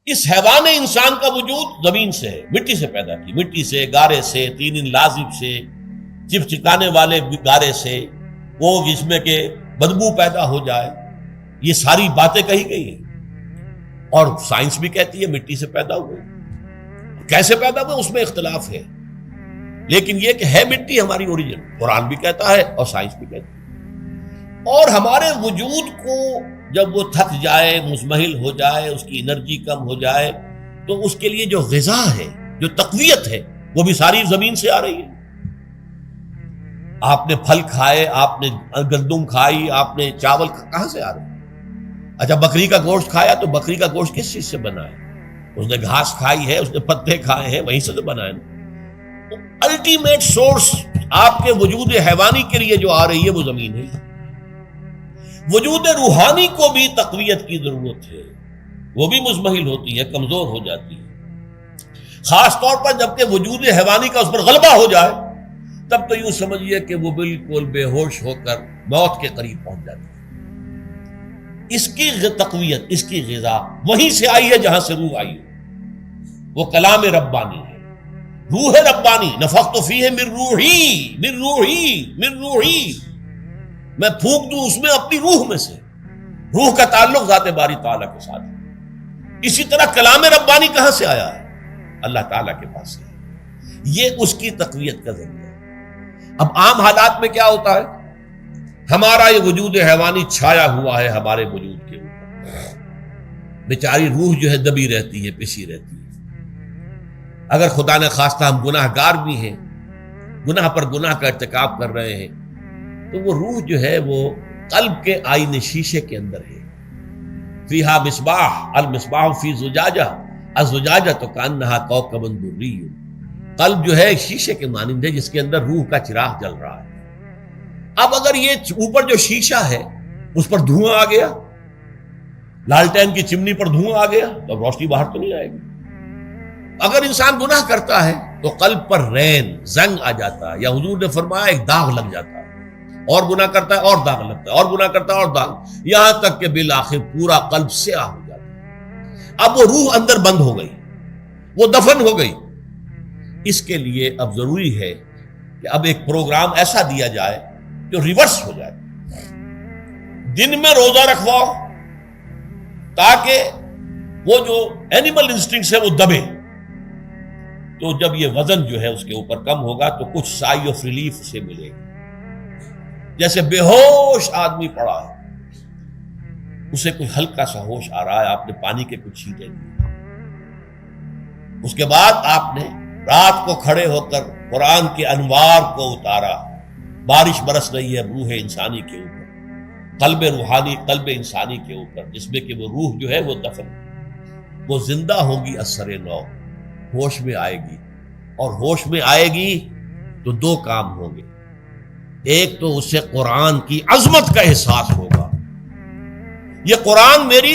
اس حیوان انسان کا وجود زمین سے ہے، مٹی سے پیدا کی، مٹی سے، گارے سے، تین لازم سے، چپچکانے والے گارے سے، وہ جس میں کہ بدبو پیدا ہو جائے، یہ ساری باتیں کہی گئی ہیں۔ اور سائنس بھی کہتی ہے مٹی سے پیدا ہوئے، کیسے پیدا ہوئے اس میں اختلاف ہے، لیکن یہ کہ ہے مٹی ہماری اوریجن، قرآن بھی کہتا ہے اور سائنس بھی کہتی ہے۔ اور ہمارے وجود کو جب وہ تھک جائے، مزمحل ہو جائے، اس کی انرجی کم ہو جائے، تو اس کے لیے جو غذا ہے، جو تقویت ہے، وہ بھی ساری زمین سے آ رہی ہے۔ آپ نے پھل کھائے، آپ نے گندم کھائی، آپ نے چاول کہاں سے آ رہے ہیں؟ اچھا بکری کا گوشت کھایا تو بکری کا گوشت کس چیز سے بنا ہے؟ اس نے گھاس کھائی ہے، اس نے پتے کھائے ہیں، وہیں سے تو بنا ہے۔ الٹیمیٹ سورس آپ کے وجود حیوانی کے لیے جو آ رہی ہے وہ زمین ہے۔ وجود روحانی کو بھی تقویت کی ضرورت ہے، وہ بھی مزمحل ہوتی ہے، کمزور ہو جاتی ہے، خاص طور پر جبکہ وجود حیوانی کا اس پر غلبہ ہو جائے، تب تو یوں سمجھیے کہ وہ بالکل بے ہوش ہو کر موت کے قریب پہنچ جاتی ہے۔ اس کی تقویت، اس کی غذا وہیں سے آئی ہے جہاں سے روح آئی ہے، وہ کلام ربانی ہے، روح ربانی، نفخت فیہ من روحی من روحی من روحی، میں پھونک دوں اس میں اپنی روح میں سے۔ روح کا تعلق ذات باری تعالیٰ کے ساتھ ہے۔ اسی طرح کلام ربانی کہاں سے آیا ہے؟ اللہ تعالیٰ کے پاس سے، یہ اس کی تقویت کا ذریعہ ہے۔ اب عام حالات میں کیا ہوتا ہے؟ ہمارا یہ وجود حیوانی چھایا ہوا ہے ہمارے وجود کے اوپر، بیچاری روح جو ہے دبی رہتی ہے، پسی رہتی ہے۔ اگر خدا نے خواستہ ہم گناہ گار بھی ہیں، گناہ پر گناہ کا ارتکاب کر رہے ہیں، تو وہ روح جو ہے وہ قلب کے آئینے شیشے کے اندر ہے۔ فیہا مصباح، المصباح فی زجاجہ، الزجاجہ تو کانہا کوکب دری، قلب جو ہے شیشے کے مانند ہے جس کے اندر روح کا چراغ جل رہا ہے۔ اب اگر یہ اوپر جو شیشہ ہے اس پر دھواں آ گیا، لالٹین کی چمنی پر دھواں آ گیا، تو اب روشنی باہر تو نہیں آئے گی۔ اگر انسان گناہ کرتا ہے تو قلب پر رین، زنگ آ جاتا ہے، یا حضور نے فرمایا ایک داغ لگ جاتا ہے، اور گناہ کرتا ہے اور داغ لگتا ہے، اور گناہ کرتا ہے اور داغ، یہاں تک کہ بالآخر پورا قلب سیاہ ہو جاتا ہے۔ اب وہ روح اندر بند ہو گئی، وہ دفن ہو گئی۔ اس کے لیے اب ضروری ہے کہ اب ایک پروگرام ایسا دیا جائے جو ریورس ہو جائے۔ دن میں روزہ رکھواؤ تاکہ وہ جو اینیمل انسٹنکٹس ہے وہ دبے، تو جب یہ وزن جو ہے اس کے اوپر کم ہوگا تو کچھ سائی آف ریلیف سے ملے گا۔ جیسے بے ہوش آدمی پڑا ہے، اسے کوئی ہلکا سا ہوش آ رہا ہے، آپ نے پانی کے کچھ چھینٹے لیے، اس کے بعد آپ نے رات کو کھڑے ہو کر قرآن کے انوار کو اتارا، بارش برس رہی ہے روح انسانی کے اوپر، قلب روحانی، قلب انسانی کے اوپر، جس میں کہ وہ روح جو ہے وہ دفن، وہ زندہ ہوگی اثر نو، ہوش میں آئے گی، اور ہوش میں آئے گی تو دو کام ہوں گے۔ ایک تو اسے قرآن کی عظمت کا احساس ہوگا، یہ قرآن میری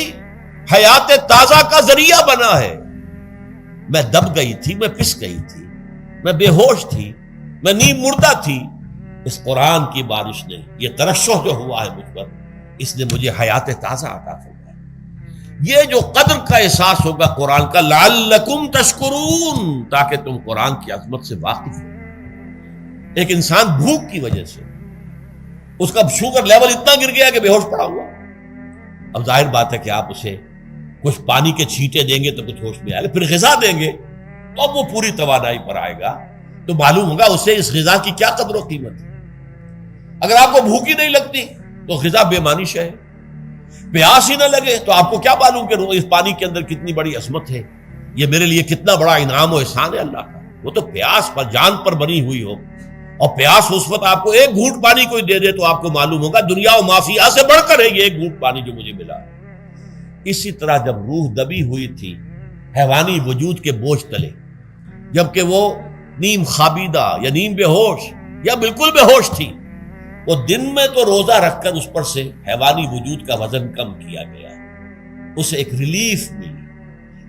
حیات تازہ کا ذریعہ بنا ہے، میں دب گئی تھی، میں پس گئی تھی، میں بے ہوش تھی، میں نیم مردہ تھی، اس قرآن کی بارش نے، یہ ترشح جو ہوا ہے مجھ پر، اس نے مجھے حیات تازہ عطا فرمائی۔ یہ جو قدر کا احساس ہوگا قرآن کا، لعلکم تشکرون، تاکہ تم قرآن کی عظمت سے واقف ہو۔ ایک انسان بھوک کی وجہ سے اس کا شوگر لیول اتنا گر گیا کہ بے ہوش پڑا ہوا، اب ظاہر بات ہے کہ آپ اسے کچھ پانی کے چھینٹے دیں گے تو کچھ ہوش میں آئے گا، پھر غذا دیں گے تو اب وہ پوری توانائی پر آئے گا، تو معلوم ہوگا اسے اس غذا کی کیا قدر و قیمت ہے۔ اگر آپ کو بھوک ہی نہیں لگتی تو غذا بے معنی شے ہے، پیاس ہی نہ لگے تو آپ کو کیا معلوم کہ اس پانی کے اندر کتنی بڑی عظمت ہے، یہ میرے لیے کتنا بڑا انعام و احسان ہے اللہ کا۔ وہ تو پیاس پر، جان پر بنی ہوئی ہو، اور پیاس اس وقت آپ کو ایک گھونٹ پانی کوئی دے دے تو آپ کو معلوم ہوگا دنیا و مافیہ سے بڑھ کر ہے یہ ایک گھونٹ پانی جو مجھے ملا۔ اسی طرح جب روح دبی ہوئی تھی حیوانی وجود کے بوجھ تلے، جبکہ وہ نیم خوابیدہ یا نیم بے ہوش یا بالکل بے ہوش تھی، وہ دن میں تو روزہ رکھ کر اس پر سے حیوانی وجود کا وزن کم کیا گیا، اسے ایک ریلیف ملی۔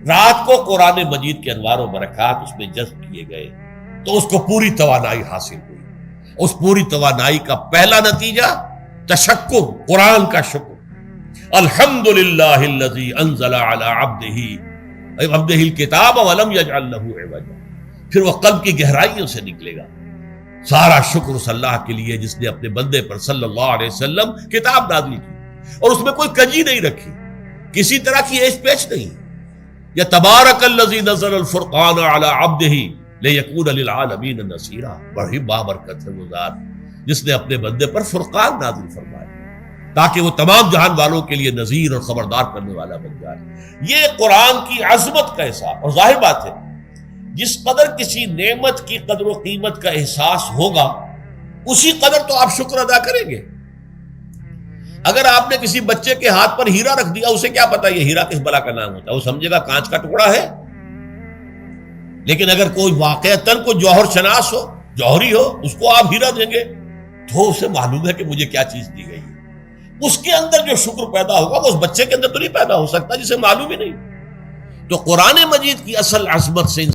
رات کو قرآن مجید کے انوار و برکات اس میں جذب کیے گئے تو اس کو پوری توانائی حاصل ہوئی۔ اس پوری توانائی کا پہلا نتیجہ تشکر، قرآن کا شکر۔ الحمدللہ الذی انزل علی عبدہ عبدہ الکتاب ولم یجعل لہ عوجا، پھر وہ قلب کی گہرائیوں سے نکلے گا۔ سارا شکر اس اللہ کے لیے جس نے اپنے بندے پر صلی اللہ علیہ وسلم کتاب نازل کی اور اس میں کوئی کجی نہیں رکھی، کسی طرح کی ایش پیچ نہیں۔ یا تبارک الذی نزل الفرقان علی عبدہ لیکون للعالمین نذیرا، بڑی بابرکت ہے وہ ذات جس نے اپنے بندے پر فرقان نازل فرمایا تاکہ وہ تمام جہان والوں کے لیے نذیر اور خبردار کرنے والا بن جائے۔ یہ قرآن کی عظمت کا احساس، اور ظاہر بات ہے جس قدر کسی نعمت کی قدر و قیمت کا احساس ہوگا اسی قدر تو آپ شکر ادا کریں گے۔ اگر آپ نے کسی بچے کے ہاتھ پر ہیرا رکھ دیا، اسے کیا پتا یہ ہیرا کس بلا کا نام ہوتا ہے، وہ سمجھے گا کانچ کا ٹکڑا ہے۔ لیکن اگر کوئی واقعتاً کوئی جوہر شناس ہو، جوہری ہو، اس کو آپ ہیرا دیں گے تو اسے معلوم ہے کہ مجھے کیا چیز دی گئی ہے۔ اس کے اندر جو شکر پیدا ہوگا وہ اس بچے کے اندر تو نہیں پیدا ہو سکتا جسے معلوم ہی نہیں۔ تو قرآن مجید کی اصل عظمت سے